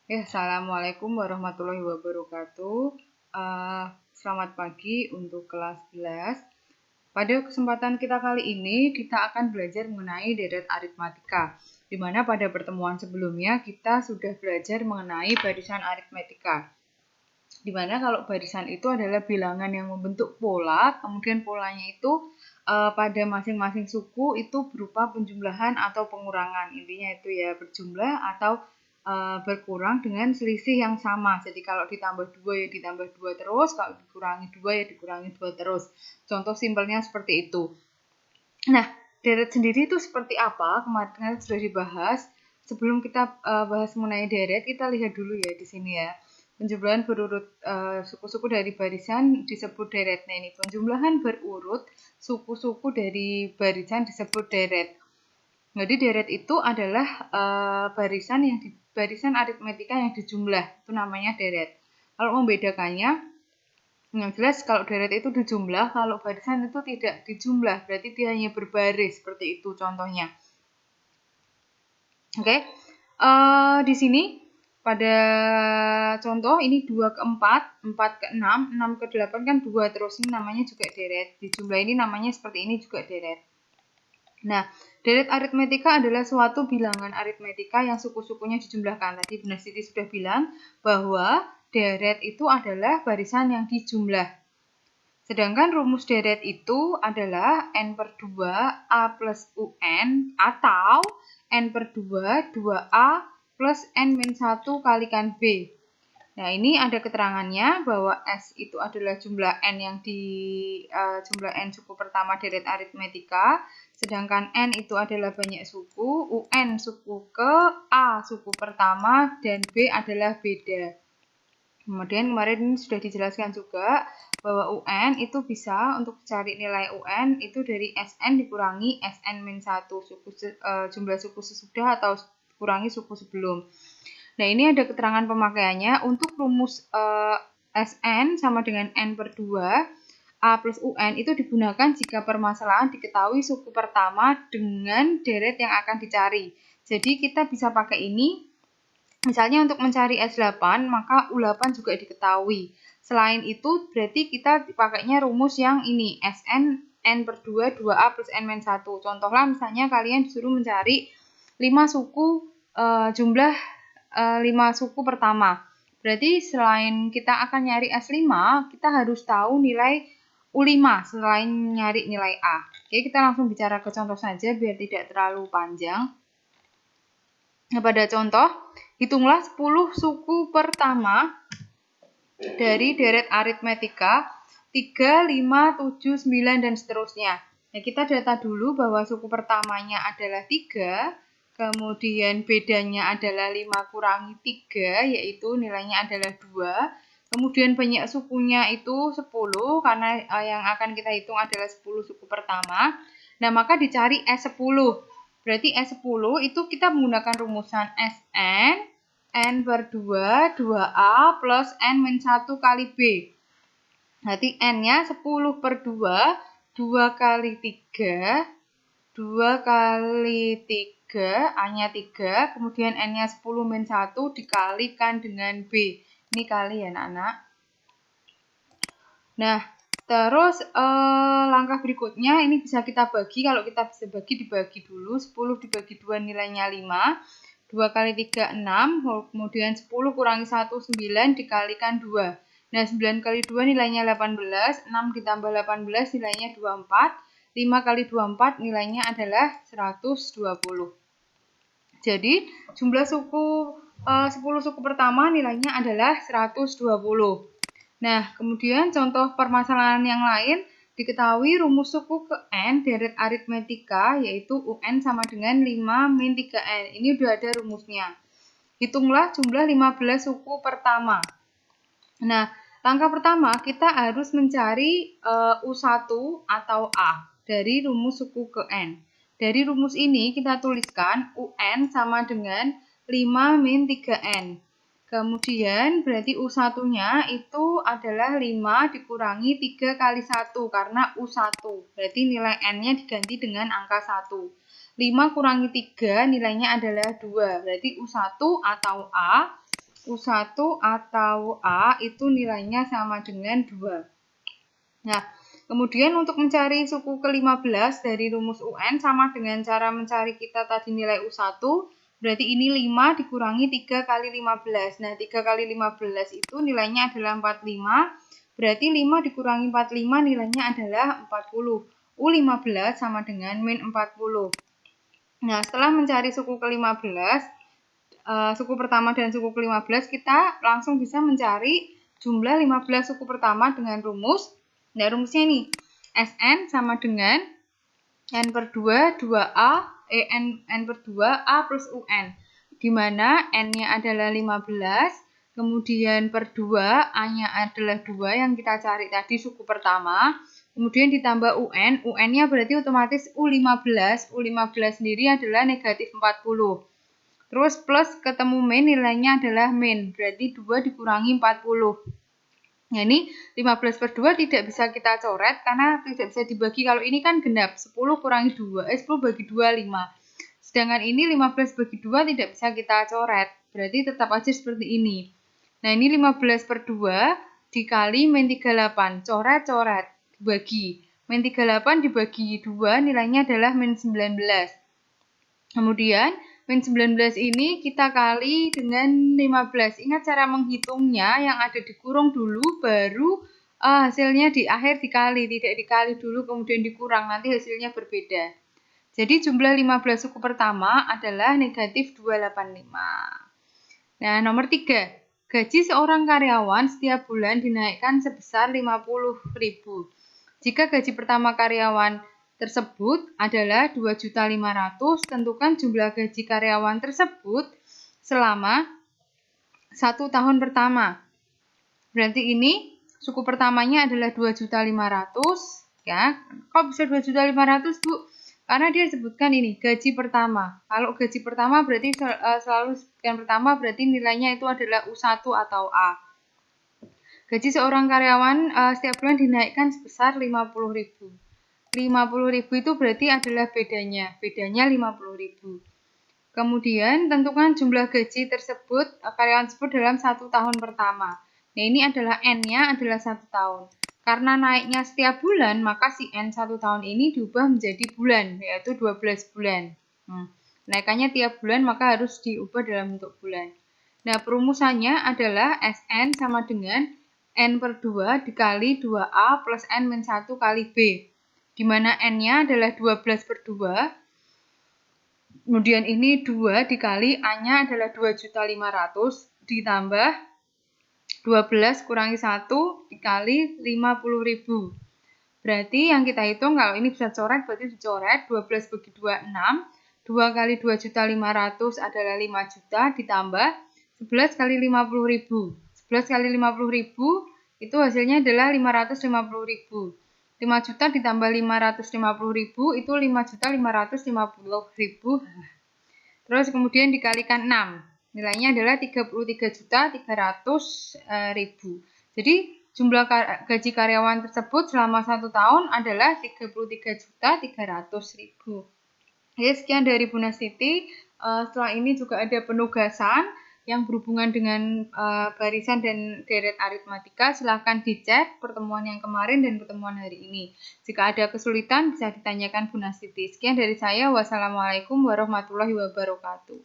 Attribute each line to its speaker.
Speaker 1: Assalamualaikum warahmatullahi wabarakatuh. Selamat pagi untuk kelas 11. Pada kesempatan kita kali ini, kita akan belajar mengenai deret aritmatika, di mana pada pertemuan sebelumnya kita sudah belajar mengenai barisan aritmatika. Di mana kalau barisan itu adalah bilangan yang membentuk pola, kemudian polanya itu pada masing-masing suku itu berupa penjumlahan atau pengurangan. Intinya itu ya berjumlah atau berkurang dengan selisih yang sama. Jadi kalau ditambah 2 ya ditambah 2 terus, kalau dikurangi 2 ya dikurangi 2 terus. Contoh simpelnya seperti itu. Nah, deret sendiri itu seperti apa? Kemarin sudah dibahas. Sebelum kita bahas mengenai deret, kita lihat dulu ya di sini ya. Penjumlahan berurut suku-suku dari barisan disebut deret. Nah, ini penjumlahan berurut suku-suku dari barisan disebut deret. Jadi deret itu adalah barisan aritmatika yang dijumlah, itu namanya deret. Kalau membedakannya, yang jelas kalau deret itu dijumlah, kalau barisan itu tidak dijumlah, berarti dia hanya berbaris, seperti itu contohnya. Oke, di sini pada contoh ini 2 ke 4, 4 ke 6, 6 ke 8 kan 2 terus, ini namanya juga deret. Di jumlah ini namanya seperti ini juga deret. Nah, deret aritmatika adalah suatu bilangan aritmatika yang suku-sukunya dijumlahkan. Tadi Bunda Siti sudah bilang bahwa deret itu adalah barisan yang dijumlah. Sedangkan rumus deret itu adalah n per 2 A plus UN atau n per 2 2A plus n-1 kalikan B. Nah, ini ada keterangannya bahwa S itu adalah jumlah N yang jumlah N suku pertama deret aritmatika, sedangkan N itu adalah banyak suku, UN suku ke, A suku pertama, dan B adalah beda. Kemudian kemarin ini sudah dijelaskan juga bahwa UN itu bisa untuk cari nilai UN itu dari SN dikurangi SN-1 jumlah suku sesudah atau kurangi suku sebelum. Nah, ini ada keterangan pemakaiannya untuk rumus SN sama dengan N per 2 A plus UN itu digunakan jika permasalahan diketahui suku pertama dengan deret yang akan dicari. Jadi kita bisa pakai ini. Misalnya untuk mencari S8, maka U8 juga diketahui. Selain itu, berarti kita pakainya rumus yang ini, SN N per 2, 2A plus N-1. Contohnya misalnya kalian disuruh mencari 5 suku, jumlah 5 suku pertama. Berarti selain kita akan nyari S5, kita harus tahu nilai U5 selain nyari nilai A. Oke, kita langsung bicara ke contoh saja biar tidak terlalu panjang. Nah, pada contoh, hitunglah 10 suku pertama dari deret aritmatika 3, 5, 7, 9, dan seterusnya. Nah, kita data dulu bahwa suku pertamanya adalah 3, kemudian bedanya adalah 5 kurangi 3, yaitu nilainya adalah 2. Kemudian banyak sukunya itu 10, karena yang akan kita hitung adalah 10 suku pertama. Nah, maka dicari S10. Berarti S10 itu kita menggunakan rumusan Sn, N per 2, 2A plus N-1 kali B. Berarti N-nya 10 per 2, 2 kali 3, 2 kali 3, A-nya 3, kemudian N-nya 10 min 1 dikalikan dengan B. Ini kali ya anak-anak. Nah, terus langkah berikutnya ini bisa kita bagi. Kalau kita bisa bagi, dibagi dulu. 10 dibagi 2 nilainya 5. 2 kali 3, 6. Kemudian 10 kurangi 1, 9 dikalikan 2. Nah, 9 kali 2 nilainya 18. 6 ditambah 18 nilainya 24. 5 kali 24 nilainya adalah 120. Jadi, jumlah suku 10 suku pertama nilainya adalah 120. Nah, kemudian contoh permasalahan yang lain, diketahui rumus suku ke N deret aritmatika yaitu UN sama dengan 5 min 3N. Ini udah ada rumusnya. Hitunglah jumlah 15 suku pertama. Nah, langkah pertama kita harus mencari U1 atau A dari rumus suku ke N. Dari rumus ini kita tuliskan UN sama dengan 5 min 3N. Kemudian berarti U1-nya itu adalah 5 dikurangi 3 kali 1 karena U1. Berarti nilai N-nya diganti dengan angka 1. 5 kurangi 3 nilainya adalah 2. Berarti U1 atau A U1 atau A itu nilainya sama dengan 2. Nah, kemudian untuk mencari suku ke-15 dari rumus UN sama dengan cara mencari kita tadi nilai U1, berarti ini 5 dikurangi 3 kali 15. Nah, 3 kali 15 itu nilainya adalah 45, berarti 5 dikurangi 45 nilainya adalah 40. U15 sama dengan min 40. Nah, setelah mencari suku ke-15, suku pertama dan suku ke-15, kita langsung bisa mencari jumlah 15 suku pertama dengan rumus. Nah, rumusnya ini, Sn sama dengan N per 2, 2A, N per 2, A plus UN. Di mana N-nya adalah 15, kemudian per 2, A-nya adalah 2 yang kita cari tadi suku pertama. Kemudian ditambah UN, UN-nya berarti otomatis U15. U15 sendiri adalah negatif 40. Terus plus ketemu min, nilainya adalah min, berarti 2 dikurangi 40. Nah, ini 15 per 2 tidak bisa kita coret karena tidak bisa dibagi. Kalau ini kan genap, 10 kurangi 2, 10 bagi 2, 5. Sedangkan ini 15 bagi 2 tidak bisa kita coret, berarti tetap aja seperti ini. Nah, ini 15 per 2 dikali min 38, coret-coret, dibagi. Min 38 dibagi 2, nilainya adalah min 19. Kemudian, min 19 ini kita kali dengan 15. Ingat cara menghitungnya yang ada di kurung dulu, baru hasilnya di akhir dikali. Tidak dikali dulu kemudian dikurang, nanti hasilnya berbeda. Jadi jumlah 15 suku pertama adalah negatif 285. Nah, nomor 3. Gaji seorang karyawan setiap bulan dinaikkan sebesar 50.000. Jika gaji pertama karyawan tersebut adalah 2.500.000, tentukan jumlah gaji karyawan tersebut selama 1 tahun pertama. Berarti ini suku pertamanya adalah 2.500.000, ya. Kok bisa 2.500.000, Bu? Karena dia sebutkan ini gaji pertama. Kalau gaji pertama berarti selalu sebutkan pertama, berarti nilainya itu adalah U1 atau A. Gaji seorang karyawan setiap bulan dinaikkan sebesar 50.000. 50.000 itu berarti adalah bedanya 50.000. Kemudian tentukan jumlah gaji tersebut, karyawan tersebut dalam 1 tahun pertama. Nah, ini adalah N-nya adalah 1 tahun. Karena naiknya setiap bulan, maka si N 1 tahun ini diubah menjadi bulan, yaitu 12 bulan. Naikannya tiap bulan, maka harus diubah dalam bentuk bulan. Nah, perumusannya adalah Sn sama dengan N per 2 dikali 2A plus N min 1 kali B. Di mana N-nya adalah 12 per 2. Kemudian ini 2 dikali A-nya adalah 2.500.000 ditambah 12 kurangi 1 dikali 50.000. Berarti yang kita hitung kalau ini bisa coret, berarti dicoret 12 bagi 2, 6. 2 kali 2.500.000 adalah 5 juta ditambah 11 kali 50.000. 11 kali 50.000 itu hasilnya adalah 550.000. 5 juta ditambah 550.000 itu 5.550.000. Terus kemudian dikalikan 6. Nilainya adalah 33.300.000. Jadi jumlah gaji karyawan tersebut selama 1 tahun adalah 33.300.000. Oke, sekian dari Bu Nastiti. Setelah ini juga ada penugasan yang berhubungan dengan barisan dan deret aritmatika. Silahkan dicek pertemuan yang kemarin dan pertemuan hari ini. Jika ada kesulitan bisa ditanyakan Bu Nastiti. Sekian dari saya. Wassalamualaikum warahmatullahi wabarakatuh.